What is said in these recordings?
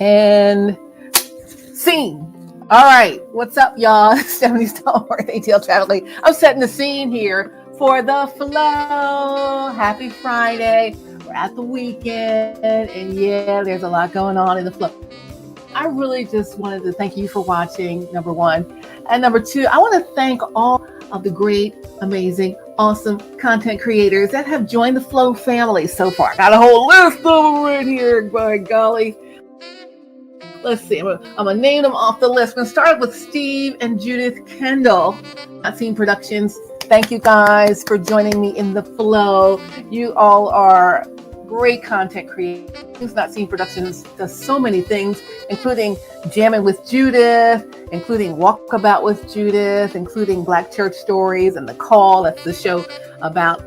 And scene. All right, what's up, y'all? Stephanie Stallworth, ATL Traveling. I'm setting the scene here for the flow. Happy Friday. We're at the weekend, and yeah, there's a lot going on in the flow. I really just wanted to thank you for watching, number one. And number two, I want to thank all of the great, amazing, awesome content creators that have joined the Flow family so far. Got a whole list of them right here, by golly. Let's see, I'm gonna name them off the list. I'm gonna start with Steve and Judith Kendall, Not Seen Productions. Thank you guys for joining me in the flow. You all are great content creators. Not Seen Productions does so many things, including Jamming with Judith, including Walkabout with Judith, including Black Church Stories and The Call. That's the show about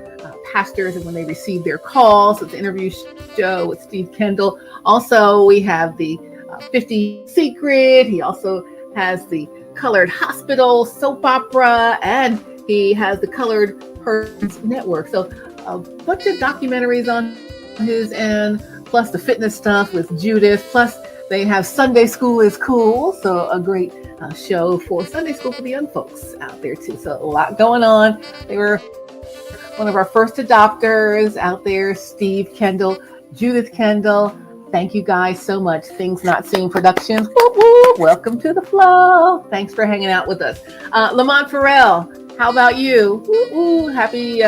pastors and when they receive their calls. It's an interview show with Steve Kendall. Also, we have the 50 Secret. He also has the Colored Hospital soap opera, and he has the Colored Persons Network. So a bunch of documentaries on his end, plus the fitness stuff with Judith. Plus they have Sunday School is Cool, so a great show for Sunday school for the young folks out there too. So a lot going on. They were one of our first adopters out there, Steve Kendall, Judith Kendall. Thank you guys so much. Things Not Seen Productions. Woo woo. Welcome to the flow. Thanks for hanging out with us. Lamont Farrell, how about you? Woo woo. Happy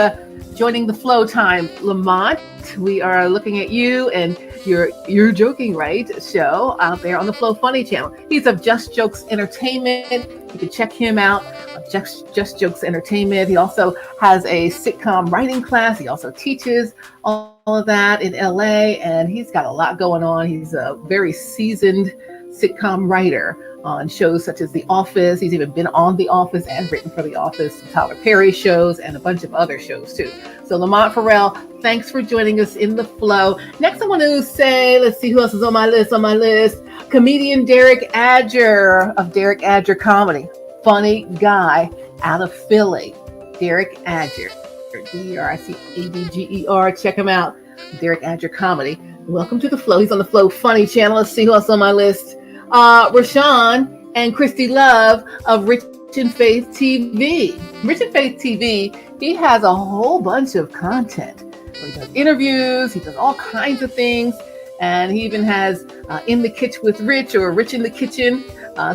joining the flow time, Lamont. We are looking at you and your You're Joking Right show out there on the Flow Funny channel. He's of Just Jokes Entertainment. You can check him out. Just Jokes Entertainment. He also has a sitcom writing class. He also teaches all of that in LA, and he's got a lot going on. He's a very seasoned sitcom writer on shows such as The Office. He's even been on The Office and written for The Office, Tyler Perry shows, and a bunch of other shows too. So Lamont Farrell, thanks for joining us in the flow. Next, I want to say, let's see who else is on my list. Comedian Derek Adger of Derek Adger Comedy. Funny guy out of Philly. Derek Adger. DERICADGER. Check him out. Derek Adger Comedy. Welcome to the flow. He's on the Flow Funny channel. Let's see who else on my list. Rashawn and Christy Love of Rich and Faith TV. Rich and Faith TV, he has a whole bunch of content. He does interviews, he does all kinds of things, and he even has In the Kitchen with Rich or Rich in the Kitchen.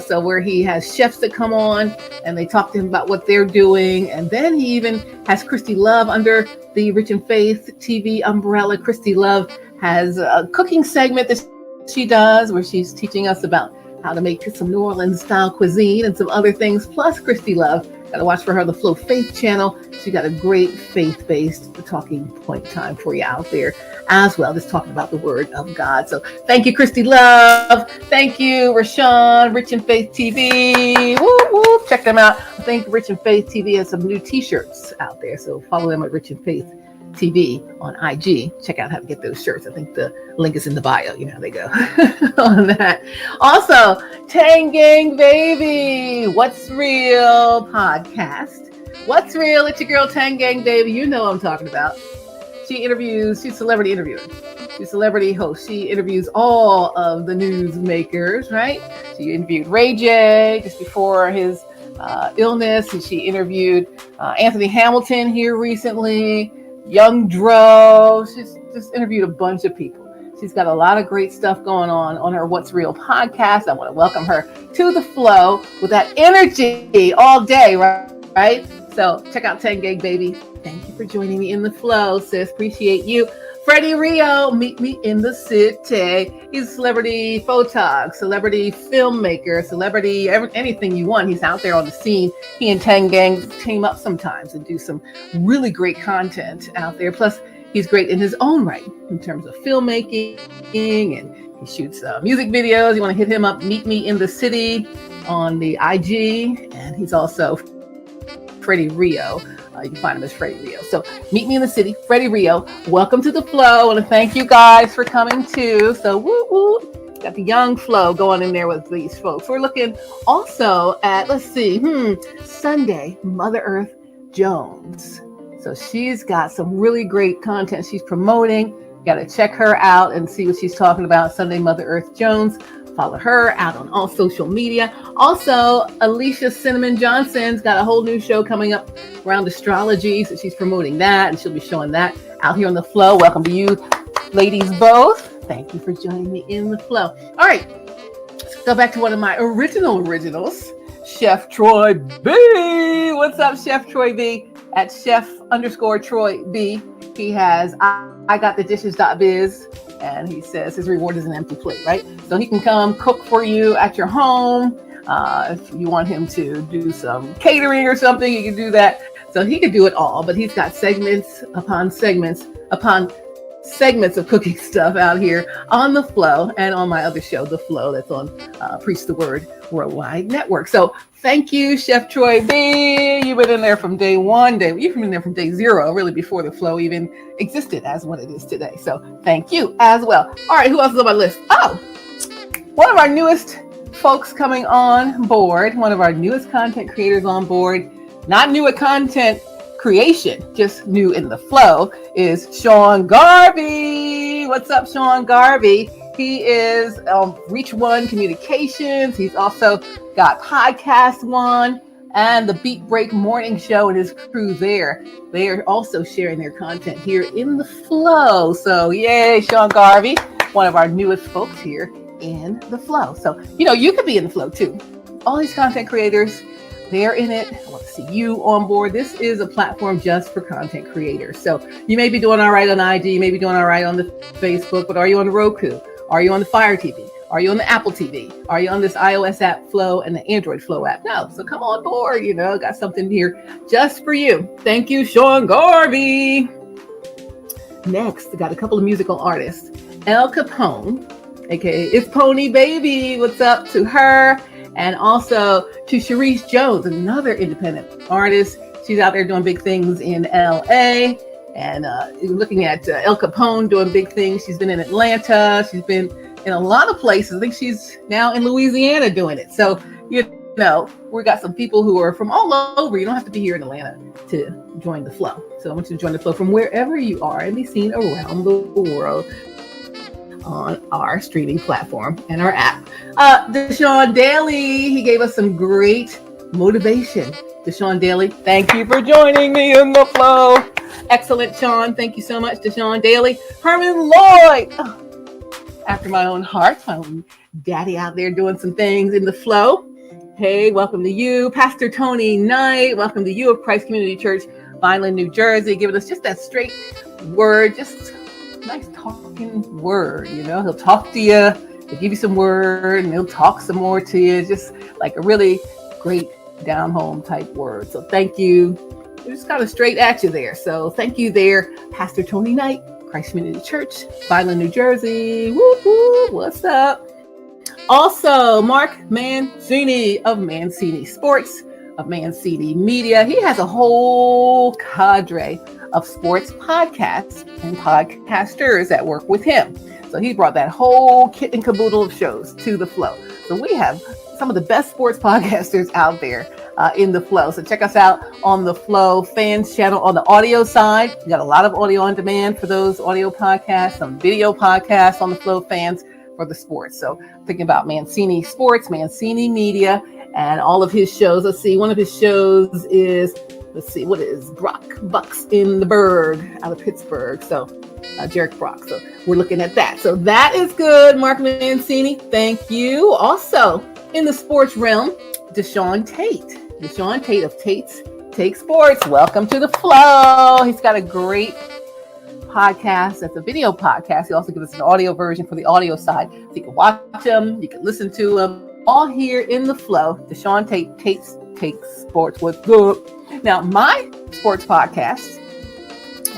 So where he has chefs that come on and they talk to him about what they're doing. And then he even has Christy Love under the Rich and Faith TV umbrella. Christy Love has a cooking segment that she does where she's teaching us about how to make some New Orleans style cuisine and some other things. Plus Christy Love, got to watch for her, the Flow Faith channel. She got a great faith-based talking point time for you out there as well, just talking about the word of God. So thank you, Christy Love. Thank you, Rashawn, Rich and Faith TV. Woo, woo. Check them out. I think Rich and Faith TV has some new t-shirts out there. So follow them at Rich and Faith TV on IG. Check out how to get those shirts. I think the link is in the bio. You know how they go on that. Also, Tang Gang Baby, What's Real podcast. What's Real? It's your girl Tang Gang Baby. You know what I'm talking about. She's a celebrity interviewer. She's a celebrity host. She interviews all of the newsmakers, right? She interviewed Ray J just before his illness. And she interviewed Anthony Hamilton here recently, Young Dro. She's just interviewed a bunch of people. She's got a lot of great stuff going on her What's Real podcast. I want to welcome her to the flow with that energy all day, right? So check out Tang Gang Baby. Thank you for joining me in the flow, sis. Appreciate you. Freddie Rio, meet me in the city. He's a celebrity photog, celebrity filmmaker, celebrity anything you want. He's out there on the scene. He and Tang Gang team up sometimes and do some really great content out there. Plus, he's great in his own right in terms of filmmaking, and he shoots music videos. You want to hit him up, Meet Me in the City on the IG. And he's also Freddie Rio. You can find him as Freddie Rio. So Meet Me in the City, Freddie Rio. Welcome to the flow. I want to thank you guys for coming too. So woo woo. Got the young flow going in there with these folks. We're looking also at, Sunday, Mother Earth Jones. So she's got some really great content she's promoting. Got to check her out and see what she's talking about. Sunday Mother Earth Jones. Follow her out on all social media. Also, Alicia Cinnamon Johnson's got a whole new show coming up around astrology. So she's promoting that, and she'll be showing that out here on the flow. Welcome to you, ladies, both. Thank you for joining me in the flow. All right, let's go back to one of my originals, Chef Troy B. What's up, Chef Troy B? At Chef_Troy B. He has I got the dishes.biz, and he says his reward is an empty plate, right? So he can come cook for you at your home. If you want him to do some catering or something, he can do that. So he could do it all, but he's got segments upon segments of cooking stuff out here on The Flow and on my other show, The Flow, that's on Preach the Word Worldwide Network. So thank you, Chef Troy B. You've been in there from day one. You've been in there from day zero, really before The Flow even existed as what it is today. So thank you as well. All right, who else is on my list? Oh, one of our newest folks coming on board, one of our newest content creators on board, not new at content creation, just new in the flow, is Sean Garvey. What's up, Sean Garvey? He is Reach One Communications. He's also got Podcast One and the Beat Break Morning Show and his crew there. They are also sharing their content here in the flow. So yay, Sean Garvey, one of our newest folks here in the flow. So, you could be in the flow too. All these content creators, they're in it. I want to see you on board. This is a platform just for content creators. So you may be doing all right on IG, you may be doing all right on the Facebook, but are you on the Roku? Are you on the Fire TV? Are you on the Apple TV? Are you on this iOS app Flow and the Android Flow app? No. So come on board. Got something here just for you. Thank you, Sean Garvey. Next, I got a couple of musical artists. El Capone, aka It's Pony Baby. What's up to her? And also to Sharice Jones, another independent artist. She's out there doing big things in LA. And looking at El Capone doing big things. She's been in Atlanta. She's been in a lot of places. I think she's now in Louisiana doing it. So, we got some people who are from all over. You don't have to be here in Atlanta to join the flow. So I want you to join the flow from wherever you are and be seen around the world on our streaming platform and our app. Deshaun Daly, he gave us some great motivation. Deshaun Daly, thank you for joining me in the flow. Excellent, Sean. Thank you so much, Deshaun Daly. Herman Lloyd, after my own heart, my own daddy out there doing some things in the flow. Hey, welcome to you. Pastor Tony Knight, welcome to you of Christ Community Church, Vineland, New Jersey, giving us just that straight word, just nice talking word. He'll talk to you, he'll give you some word, and he'll talk some more to you, just like a really great down home type word. So thank you. It just got straight at you there. So thank you there, Pastor Tony Knight, Christ Community Church, Vineland, New Jersey. Whoop, whoop, what's up? Also, Mark Mancini of Mancini Sports, of Mancini Media. He has a whole cadre of sports podcasts and podcasters that work with him. So he brought that whole kit and caboodle of shows to the flow. So we have some of the best sports podcasters out there in the flow. So check us out on the Flow Fans channel on the audio side. We got a lot of audio on demand for those audio podcasts, some video podcasts on the Flow Fans for the sports. So thinking about Mancini Sports, Mancini Media, and all of his shows. Let's see, one of his shows is, what is Brock Bucks in the Berg out of Pittsburgh. So Jarek Brock. So we're looking at that. So that is good, Mark Mancini. Thank you. Also in the sports realm, Deshaun Tate of Tate's Take Sports. Welcome to the flow. He's got a great podcast. That's a video podcast. He also gives us an audio version for the audio side. So you can watch him, you can listen to him, all here in the flow. Deshaun Tate, Tate's Take Sports. What's good? Now, my sports podcast,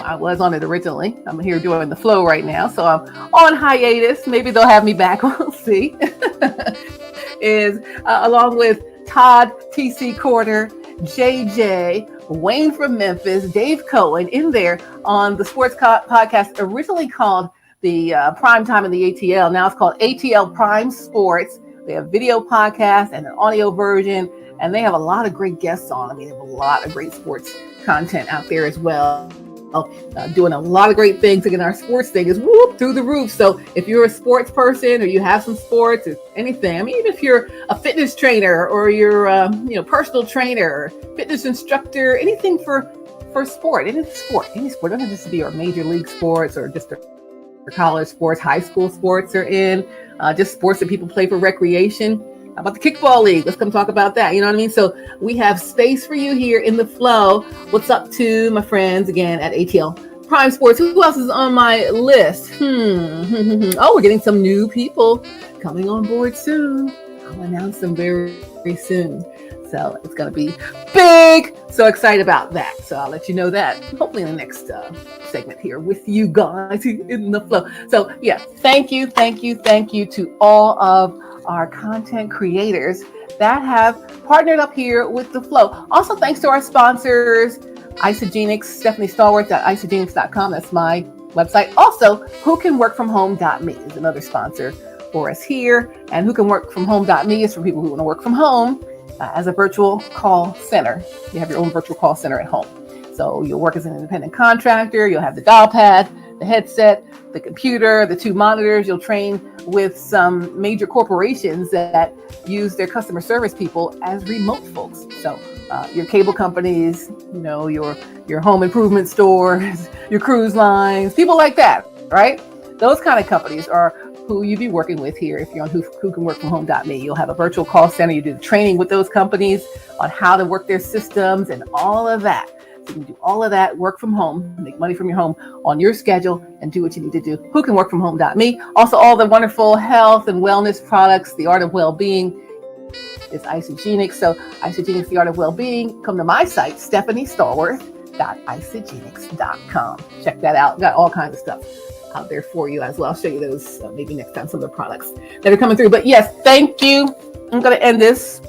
I was on it originally. I'm here doing the flow right now, so I'm on hiatus. Maybe they'll have me back. We'll see. Is along with Todd TC Corner, JJ, Wayne from Memphis, Dave Cohen in there on the sports podcast originally called the Prime Time in the ATL. Now it's called ATL Prime Sports. They have video podcast and an audio version, and they have a lot of great guests on. I mean, they have a lot of great sports content out there as well. doing a lot of great things. Again, our sports thing is through the roof. So if you're a sports person or you have some sports or anything, I mean, even if you're a fitness trainer or you're personal trainer, fitness instructor, anything for sport, any sport, don't have to be our major league sports or just for college sports, high school sports are in, just sports that people play for recreation. How about the kickball league? Let's come talk about that. You know what I mean? So we have space for you here in the flow. What's up to my friends again at ATL Prime Sports? Who else is on my list? Oh, we're getting some new people coming on board soon. I'll announce them very, very soon. So it's going to be big. So excited about that. So I'll let you know that hopefully in the next segment here with you guys in the flow. So yeah, thank you to all of our content creators that have partnered up here with the flow. Also, thanks to our sponsors, Isagenix, Stephanie Stallworth at isagenix.com. That's my website. Also, whocanworkfromhome.me is another sponsor for us here. And whocanworkfromhome.me is for people who want to work from home as a virtual call center. You have your own virtual call center at home. So you'll work as an independent contractor. You'll have the dial pad, the headset, the computer, the 2 monitors. You'll train with some major corporations that use their customer service people as remote folks. So your cable companies, your home improvement stores, your cruise lines, people like that, right? Those kind of companies are who you'd be working with here if you're on whocanworkfromhome.me. You'll have a virtual call center. You do the training with those companies on how to work their systems and all of that. So you can do all of that, work from home, make money from your home on your schedule, and do what you need to do. Whocanworkfromhome.me. Also, all the wonderful health and wellness products, the art of well-being is Isagenix. So Isagenix, the art of well-being. Come to my site, stephaniestallworth.isagenix.com. Check that out. Got all kinds of stuff out there for you as well. I'll show you those maybe next time, some of the products that are coming through. But yes, thank you. I'm going to end this.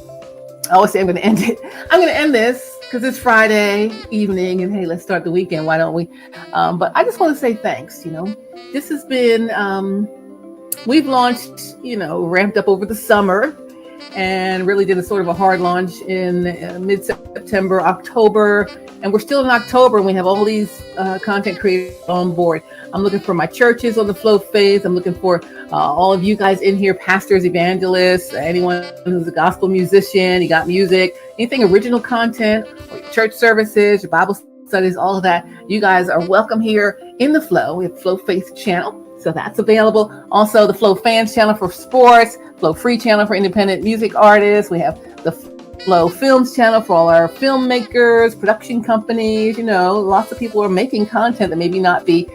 I always say I'm going to end it. I'm going to end this because it's Friday evening and hey, let's start the weekend. Why don't we? But I just want to say thanks. This has been, we've launched, ramped up over the summer and really did a sort of a hard launch in mid-September, October. And we're still in October and we have all these content creators on board. I'm looking for my churches on the Flow phase. I'm looking for all of you guys in here, pastors, evangelists, anyone who's a gospel musician, you got music, anything original content, or your church services, your Bible studies, all of that. You guys are welcome here in the Flow. We have Flow Faith channel. So that's available. Also the Flow Fans channel for sports, Flow Free channel for independent music artists. We have the Flow Films channel for all our filmmakers, production companies. Lots of people are making content that may not be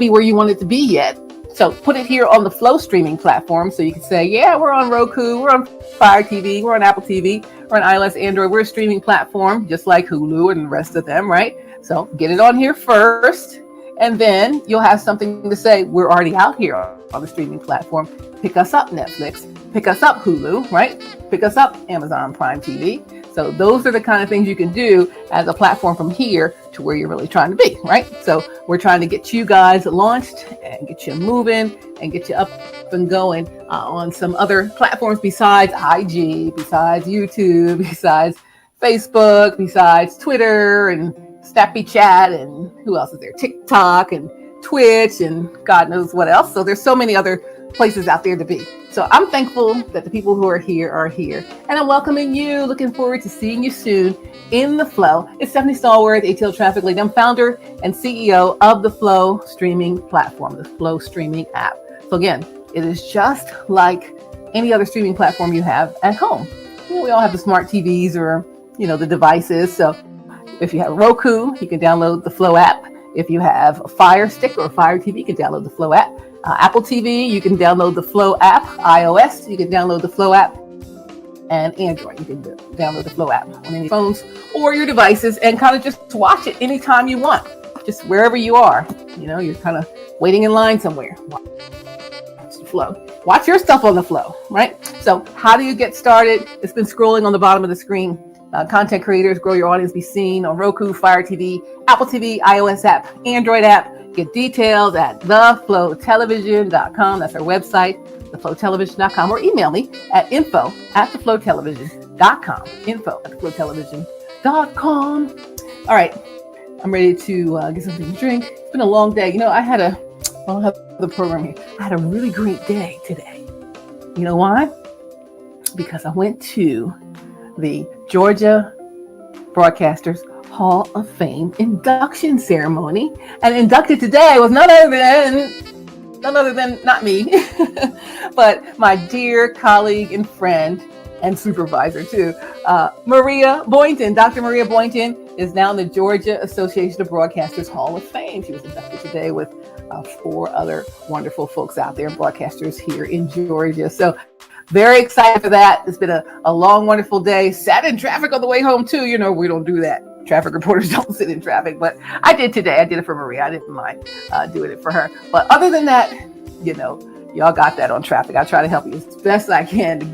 where you want it to be yet. So put it here on the Flow streaming platform. So you can say, yeah, we're on Roku, we're on Fire TV, we're on Apple TV, we're on iOS, Android. We're a streaming platform, just like Hulu and the rest of them, right? So get it on here first. And then you'll have something to say, we're already out here on the streaming platform. Pick us up, Netflix. Pick us up, Hulu, right? Pick us up, Amazon Prime TV. So those are the kind of things you can do as a platform from here to where you're really trying to be, right? So we're trying to get you guys launched and get you moving and get you up and going on some other platforms besides IG, besides YouTube, besides Facebook, besides Twitter and Snappy Chat, and who else is there? TikTok and Twitch and God knows what else. So there's so many other places out there to be. So I'm thankful that the people who are here, and I'm welcoming you. Looking forward to seeing you soon in the Flow. It's Stephanie Stallworth, ATL Traffic Lead. I'm founder and CEO of the Flow streaming platform, the Flow streaming app. So again, it is just like any other streaming platform you have at home. We all have the smart TVs or, the devices. So if you have Roku, you can download the Flow app. If you have a Fire Stick or a Fire TV, you can download the Flow app. Apple TV, you can download the Flow app. iOS, you can download the Flow app. And Android, you can download the Flow app on any phones or your devices and kind of just watch it anytime you want, just wherever you are. You're kind of waiting in line somewhere. Watch the Flow. Watch your stuff on the Flow, right? So how do you get started? It's been scrolling on the bottom of the screen. Content creators, grow your audience, be seen on Roku, Fire TV, Apple TV, iOS app, Android app. Get details at theflowtelevision.com. That's our website, theflowtelevision.com, or email me at info@theflowtelevision.com. Info@theflowtelevision.com. All right. I'm ready to get something to drink. It's been a long day. I'll have the program here. I had a really great day today. You know why? Because I went to the Georgia Broadcasters Hall of Fame induction ceremony, and inducted today was none other than not me, but my dear colleague and friend and supervisor too, Maria Boynton. Dr. Maria Boynton is now in the Georgia Association of Broadcasters Hall of Fame. She was inducted today with 4 other wonderful folks out there, broadcasters here in Georgia. So very excited for that. It's been a long, wonderful day. Sat in traffic on the way home too. We don't do that. Traffic reporters don't sit in traffic, but I did today. I did it for Maria. I didn't mind doing it for her. But other than that, y'all got that on traffic. I try to help you as best I can to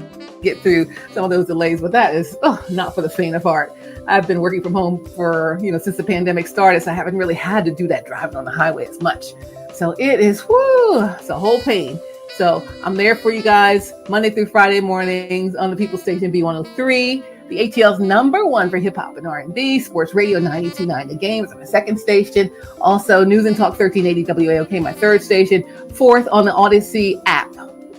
get through some of those delays, but that is not for the faint of heart. I've been working from home for, since the pandemic started, so I haven't really had to do that driving on the highway as much. So it is, it's a whole pain. So I'm there for you guys Monday through Friday mornings on the People Station B103, the ATL's #1 for hip hop and R&B, Sports Radio 92.9 The Game is my second station. Also News and Talk 1380 WAOK, my third station. Fourth on the Odyssey app.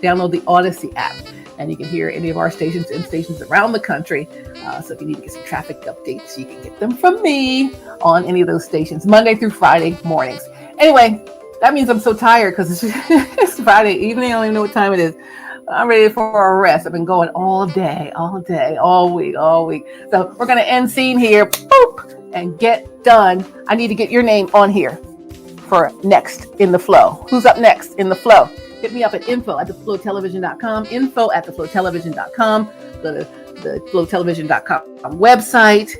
Download the Odyssey app, and you can hear any of our stations and stations around the country. So if you need to get some traffic updates, you can get them from me on any of those stations, Monday through Friday mornings. Anyway, that means I'm so tired because it's Friday evening. I don't even know what time it is. I'm ready for a rest. I've been going all day, all week. So we're going to end scene here, boop, and get done. I need to get your name on here for next in the flow. Who's up next in the flow? Hit me up at info@theflowtelevision.com, info@theflowtelevision.com. Go to the flowtelevision.com website,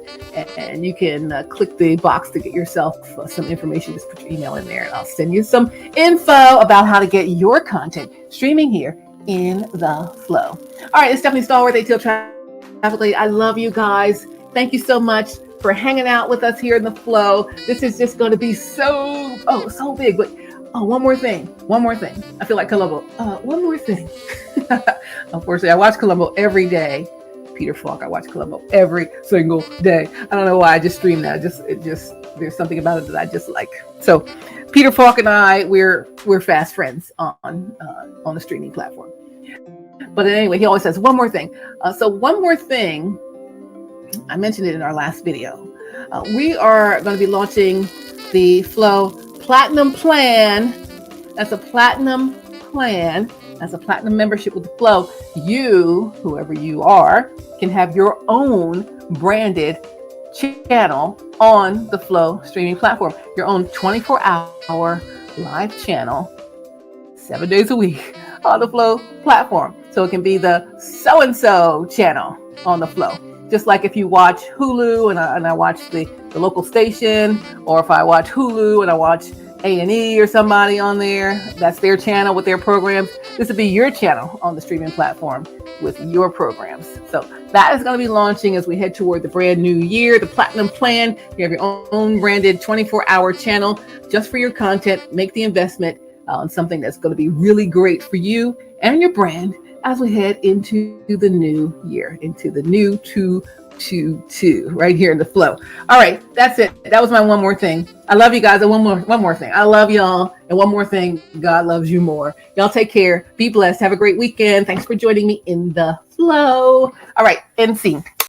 and you can click the box to get yourself some information. Just put your email in there, and I'll send you some info about how to get your content streaming here in the flow. All right, it's Stephanie Stallworth, ATL Traffic Lady. I love you guys. Thank you so much for hanging out with us here in the flow. This is just going to be so big. But one more thing. I feel like Columbo. One more thing. Unfortunately, I watch Columbo every day. Peter Falk, I watch Columbo every single day. I don't know why. I just stream that. There's something about it that I just like. So Peter Falk and I, we're fast friends on the streaming platform. But anyway, he always says one more thing. So one more thing, I mentioned it in our last video. We are going to be launching the Flow Platinum Plan. That's a platinum plan. That's a platinum membership with the Flow. You, whoever you are, can have your own branded channel on the Flow streaming platform. Your own 24-hour live channel, 7 days a week on the Flow platform. So it can be the so-and-so channel on the Flow. Just like if you watch Hulu and I watch the local station, or if I watch Hulu and I watch A&E or somebody on there, that's their channel with their programs. This will be your channel on the streaming platform with your programs. So that is going to be launching as we head toward the brand new year, the Platinum Plan. You have your own branded 24-hour channel just for your content. Make the investment on something that's going to be really great for you and your brand as we head into the new year, into the new 222 right here in the flow. All right, that's it. That was my one more thing. I love you guys. And one more thing. I love y'all. And one more thing, God loves you more. Y'all take care. Be blessed. Have a great weekend. Thanks for joining me in the flow. All right, end scene.